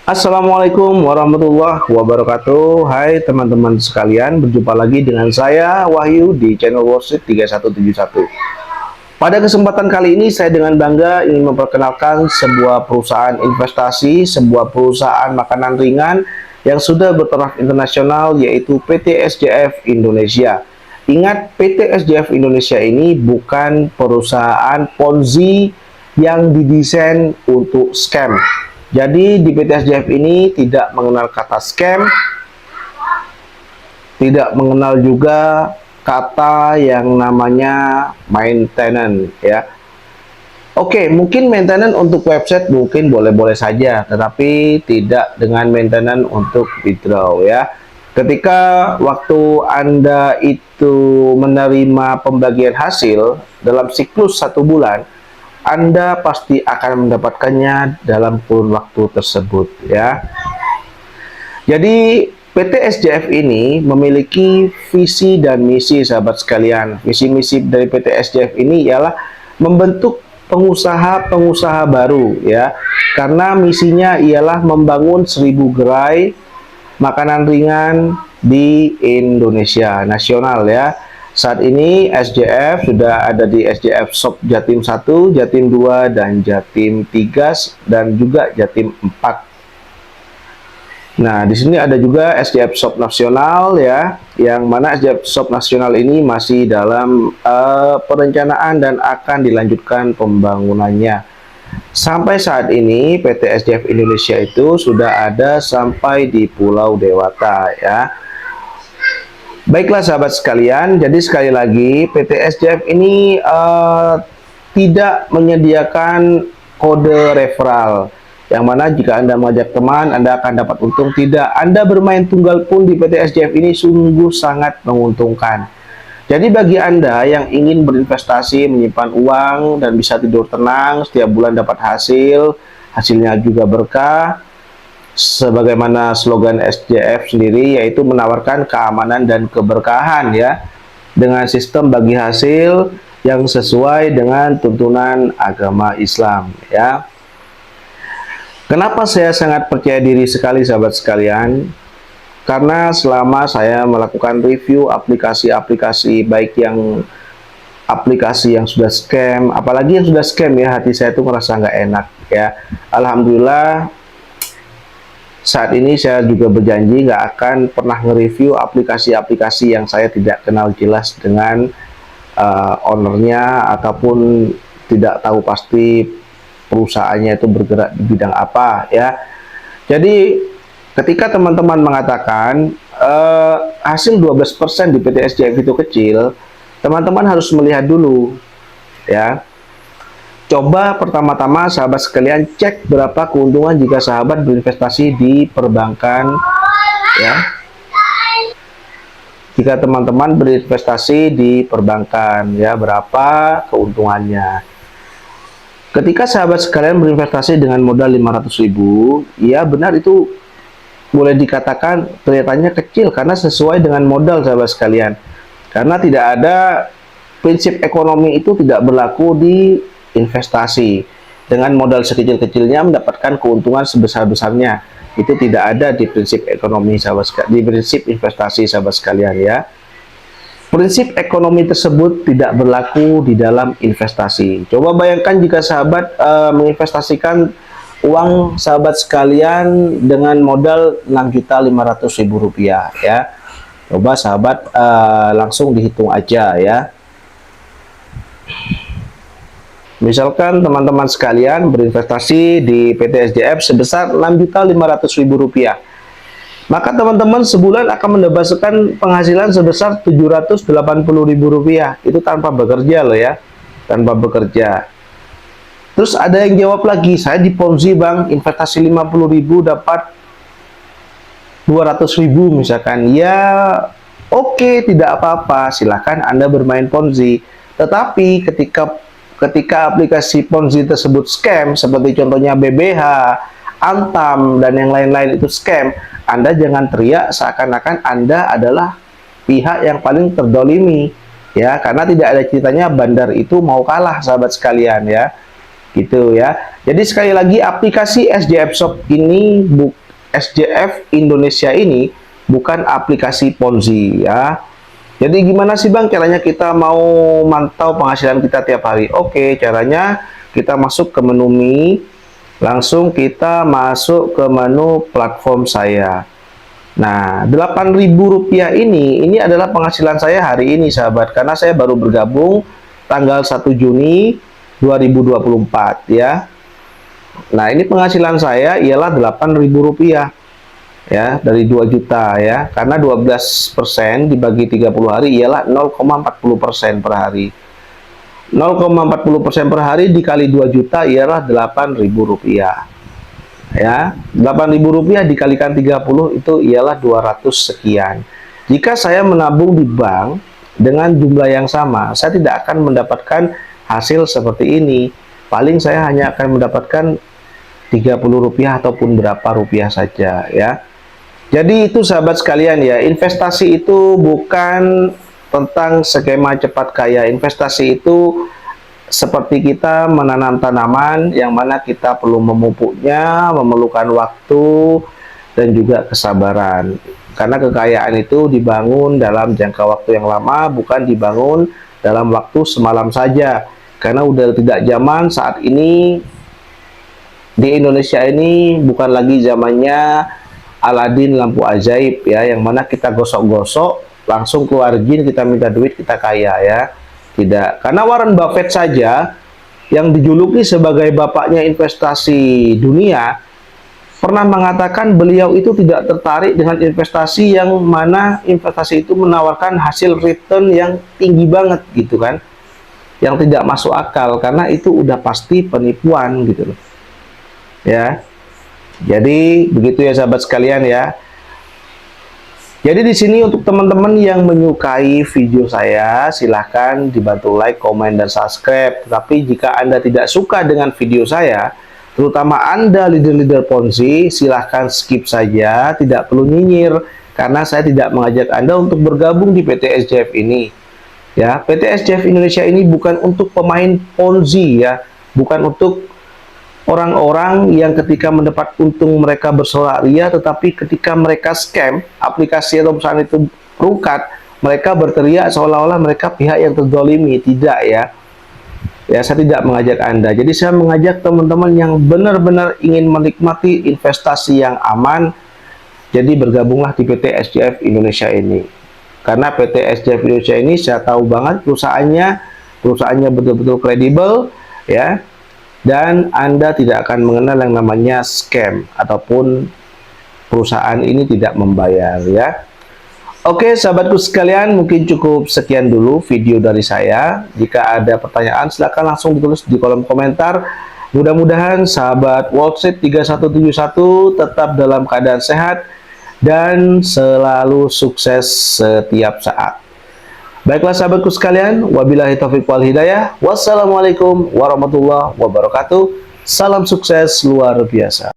Assalamualaikum warahmatullahi wabarakatuh. Hai teman-teman sekalian, berjumpa lagi dengan saya Wahyu di channel Wall Street 3171. Pada kesempatan kali ini saya dengan bangga ingin memperkenalkan sebuah perusahaan investasi, sebuah perusahaan makanan ringan yang sudah bertaraf internasional, yaitu PT SJF Indonesia. Ingat, PT SJF Indonesia ini bukan perusahaan Ponzi yang didesain untuk scam. Jadi di PT SJF ini tidak mengenal kata scam, tidak mengenal juga kata yang namanya maintenance, ya. Oke, mungkin maintenance untuk website mungkin boleh-boleh saja, tetapi tidak dengan maintenance untuk withdraw, ya. Ketika waktu Anda itu menerima pembagian hasil dalam siklus 1 bulan, Anda pasti akan mendapatkannya dalam kurun waktu tersebut, ya. Jadi PT SJF ini memiliki visi dan misi, sahabat sekalian. Visi misi dari PT SJF ini ialah membentuk pengusaha-pengusaha baru, ya. Karena misinya ialah membangun 1.000 gerai makanan ringan di Indonesia nasional, ya. Saat ini SJF sudah ada di SJF Shop Jatim 1, Jatim 2, dan Jatim 3, dan juga Jatim 4. Nah, di sini ada juga SJF Shop Nasional, ya, yang mana SJF Shop Nasional ini masih dalam perencanaan dan akan dilanjutkan pembangunannya. Sampai saat ini PT SJF Indonesia itu sudah ada sampai di Pulau Dewata, ya. Baiklah sahabat sekalian, jadi sekali lagi PT SJF ini tidak menyediakan kode referral, yang mana jika Anda mengajak teman, Anda akan dapat untung. Tidak, Anda bermain tunggal pun di PT SJF ini sungguh sangat menguntungkan. Jadi bagi Anda yang ingin berinvestasi, menyimpan uang, dan bisa tidur tenang, setiap bulan dapat hasil, hasilnya juga berkah, sebagaimana slogan SJF sendiri, yaitu menawarkan keamanan dan keberkahan, ya, dengan sistem bagi hasil yang sesuai dengan tuntunan agama Islam, ya. Kenapa saya sangat percaya diri sekali, sahabat sekalian? Karena selama saya melakukan review aplikasi-aplikasi, baik yang aplikasi yang sudah scam, apalagi yang sudah scam, ya, hati saya tuh merasa nggak enak, ya. Alhamdulillah, saat ini saya juga berjanji nggak akan pernah nge-review aplikasi-aplikasi yang saya tidak kenal jelas dengan ownernya, ataupun tidak tahu pasti perusahaannya itu bergerak di bidang apa, ya. Jadi ketika teman-teman mengatakan hasil 12% di PT SJF itu kecil, teman-teman harus melihat dulu, ya. Coba pertama-tama sahabat sekalian cek berapa keuntungan jika sahabat berinvestasi di perbankan, ya. Jika teman-teman berinvestasi di perbankan, ya, berapa keuntungannya. Ketika sahabat sekalian berinvestasi dengan modal 500.000, ya benar, itu boleh dikatakan kelihatannya kecil karena sesuai dengan modal, sahabat sekalian. Karena tidak ada prinsip ekonomi itu tidak berlaku di investasi. Dengan modal sekecil-kecilnya mendapatkan keuntungan sebesar-besarnya, itu tidak ada di prinsip ekonomi, sahabat sekalian, di prinsip investasi, sahabat sekalian, ya. Prinsip ekonomi tersebut tidak berlaku di dalam investasi. Coba bayangkan jika sahabat menginvestasikan uang sahabat sekalian dengan modal Rp6.500.000, ya. Coba sahabat langsung dihitung aja, ya. Misalkan teman-teman sekalian berinvestasi di PT SJF sebesar Rp6.500.000, maka teman-teman sebulan akan mendapatkan penghasilan sebesar Rp780.000. Itu tanpa bekerja loh, ya, tanpa bekerja. Terus ada yang jawab lagi, saya di Ponzi bang, investasi 50.000 dapat 200.000 misalkan. Ya oke, tidak apa-apa, silahkan Anda bermain Ponzi. Tetapi ketika aplikasi Ponzi tersebut scam, seperti contohnya BBH, Antam, dan yang lain-lain itu scam, Anda jangan teriak seakan-akan Anda adalah pihak yang paling terdolimi, ya, karena tidak ada ceritanya bandar itu mau kalah, sahabat sekalian, ya. gitu ya. Jadi sekali lagi aplikasi SJF Shop ini SJF Indonesia ini bukan aplikasi Ponzi ya. Jadi gimana sih Bang caranya kita mau mantau penghasilan kita tiap hari? Oke, caranya kita masuk ke menu Mi, langsung kita masuk ke menu platform saya. Nah, Rp8.000 ini adalah penghasilan saya hari ini sahabat, karena saya baru bergabung tanggal 1 Juni 2024 ya. Nah, ini penghasilan saya ialah Rp8.000 ya, dari 2 juta ya, karena 12% dibagi 30 hari ialah 0,40% per hari. 0,40% per hari dikali 2 juta ialah Rp8.000 ya. Rp8.000 dikalikan 30 itu ialah 200 sekian. Jika saya menabung di bank dengan jumlah yang sama, saya tidak akan mendapatkan hasil seperti ini. Paling saya hanya akan mendapatkan Rp30 ataupun berapa rupiah saja ya. Jadi itu sahabat sekalian ya, investasi itu bukan tentang skema cepat kaya. Investasi itu seperti kita menanam tanaman yang mana kita perlu memupuknya, memerlukan waktu dan juga kesabaran. Karena kekayaan itu dibangun dalam jangka waktu yang lama, bukan dibangun dalam waktu semalam saja. Karena udah tidak zaman saat ini di Indonesia ini, bukan lagi zamannya Aladin lampu ajaib ya, yang mana kita gosok-gosok langsung keluar jin, kita minta duit, kita kaya ya. Tidak, karena Warren Buffett saja yang dijuluki sebagai bapaknya investasi dunia pernah mengatakan beliau itu tidak tertarik dengan investasi yang mana investasi itu menawarkan hasil return yang tinggi banget gitu kan, yang tidak masuk akal, karena itu udah pasti penipuan gitu loh ya. Jadi begitu ya sahabat sekalian ya. Jadi di sini untuk teman-teman yang menyukai video saya, silahkan dibantu like, komen, dan subscribe. Tapi jika Anda tidak suka dengan video saya, terutama Anda leader-leader Ponzi, silahkan skip saja, tidak perlu nyinyir, karena saya tidak mengajak Anda untuk bergabung di PT SJF ini. Ya, PT SJF Indonesia ini bukan untuk pemain Ponzi ya, bukan untuk orang-orang yang ketika mendapat untung mereka bersorak ria, tetapi ketika mereka scam, aplikasi atau perusahaan itu rungkat, mereka berteriak seolah-olah mereka pihak yang terzolimi. Tidak ya. Ya, saya tidak mengajak Anda. Jadi saya mengajak teman-teman yang benar-benar ingin menikmati investasi yang aman. Jadi bergabunglah di PT SJF Indonesia ini. Karena PT SJF Indonesia ini saya tahu banget perusahaannya betul-betul kredibel ya. Dan Anda tidak akan mengenal yang namanya scam ataupun perusahaan ini tidak membayar ya. Oke sahabatku sekalian, mungkin cukup sekian dulu video dari saya. Jika ada pertanyaan silahkan langsung ditulis di kolom komentar. Mudah-mudahan sahabat Wall Street 3171 tetap dalam keadaan sehat dan selalu sukses setiap saat. Baiklah sahabatku sekalian, wabillahi taufiq wal hidayah. Wassalamualaikum warahmatullahi wabarakatuh. Salam sukses luar biasa.